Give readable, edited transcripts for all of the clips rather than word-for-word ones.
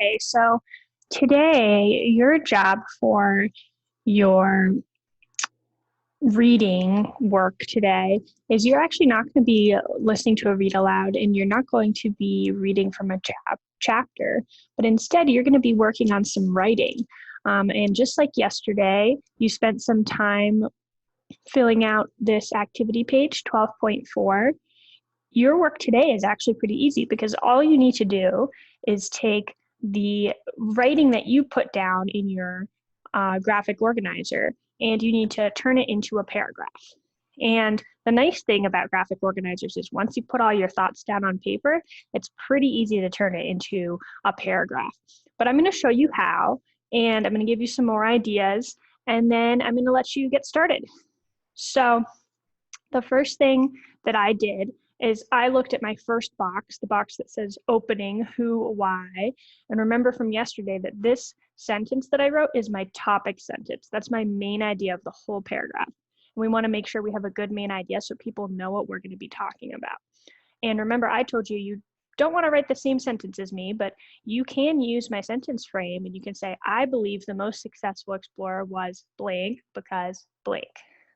Okay, so today your job for your reading work today is you're actually not going to be listening to a read aloud and you're not going to be reading from a chapter, but instead you're going to be working on some writing. And just like yesterday, you spent some time filling out this activity page 12.4. Your work today is actually pretty easy because all you need to do is take the writing that you put down in your graphic organizer and you need to turn it into a paragraph. And the nice thing about graphic organizers is once you put all your thoughts down on paper, it's pretty easy to turn it into a paragraph. But I'm going to show you how, and I'm going to give you some more ideas, and then I'm going to let you get started. So the first thing that I did is I looked at my first box, the box that says opening, who, why, and remember from yesterday that this sentence that I wrote is my topic sentence. That's my main idea of the whole paragraph. And we want to make sure we have a good main idea so people know what we're going to be talking about. And remember, I told you, you don't want to write the same sentence as me, but you can use my sentence frame and you can say, I believe the most successful explorer was blank because blank.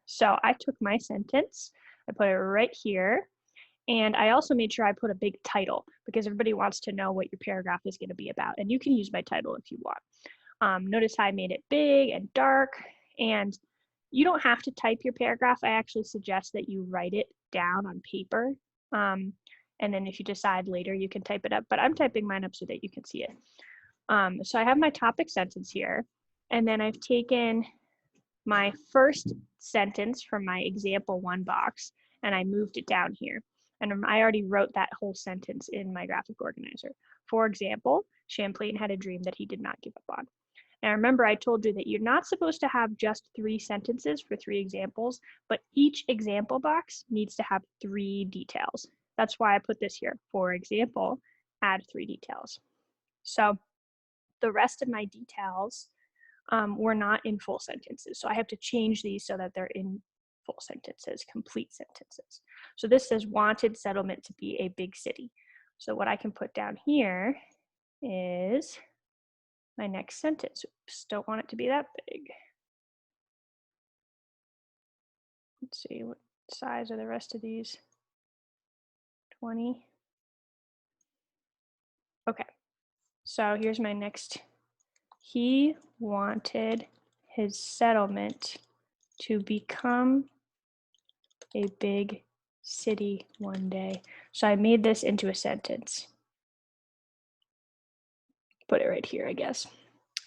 So I took my sentence, I put it right here, and I also made sure I put a big title because everybody wants to know what your paragraph is going to be about. And you can use my title if you want. Notice how I made it big and dark, and you don't have to type your paragraph. I actually suggest that you write it down on paper. And then if you decide later, you can type it up, but I'm typing mine up so that you can see it. So I have my topic sentence here, and then I've taken my first sentence from my example 1 box and I moved it down here. And I already wrote that whole sentence in my graphic organizer. For example, Champlain had a dream that he did not give up on. And remember, I told you that you're not supposed to have just 3 sentences for 3 examples, but each example box needs to have 3 details. That's why I put this here. For example, add 3 details. So the rest of my details were not in full sentences. So I have to change these so that they're in full sentences, complete sentences. So this says wanted settlement to be a big city. So what I can put down here is my next sentence. Oops, don't want it to be that big. Let's see, what size are the rest of these? 20. Okay, so here's my next. He wanted his settlement to become a big city one day. So I made this into a sentence. Put it right here, I guess.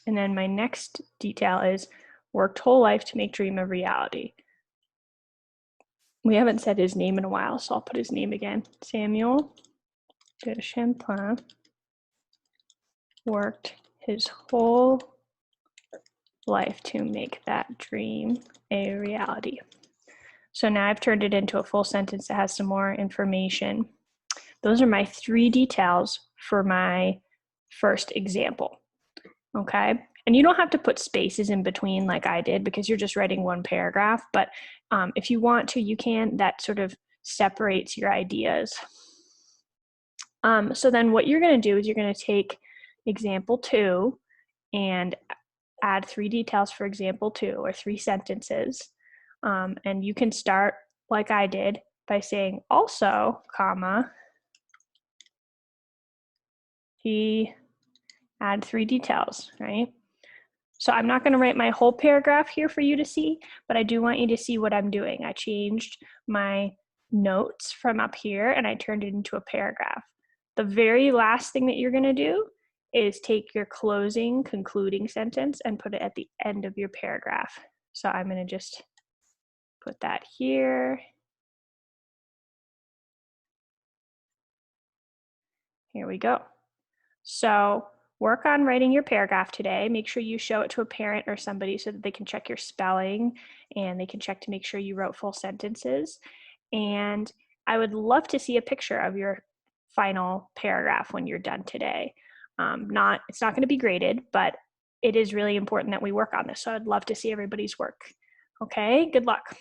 And then my next detail is worked whole life to make dream a reality. We haven't said his name in a while, so I'll put his name again. Samuel de Champlain worked his whole life to make that dream a reality. So now I've turned it into a full sentence that has some more information. Those are my 3 details for my first example, okay? And you don't have to put spaces in between like I did because you're just writing 1 paragraph, but if you want to, you can. That sort of separates your ideas. So then what you're going to do is you're going to take example 2 and add 3 details for example 2 or 3 sentences. And you can start like I did by saying also, comma, he add 3 details, right? So I'm not going to write my whole paragraph here for you to see, but I do want you to see what I'm doing. I changed my notes from up here and I turned it into a paragraph. The very last thing that you're going to do is take your closing, concluding sentence and put it at the end of your paragraph. So I'm going to just put that here. Here we go. So work on writing your paragraph today. Make sure you show it to a parent or somebody so that they can check your spelling and they can check to make sure you wrote full sentences. And I would love to see a picture of your final paragraph when you're done today. It's not going to be graded, but it is really important that we work on this. So I'd love to see everybody's work. Okay, good luck.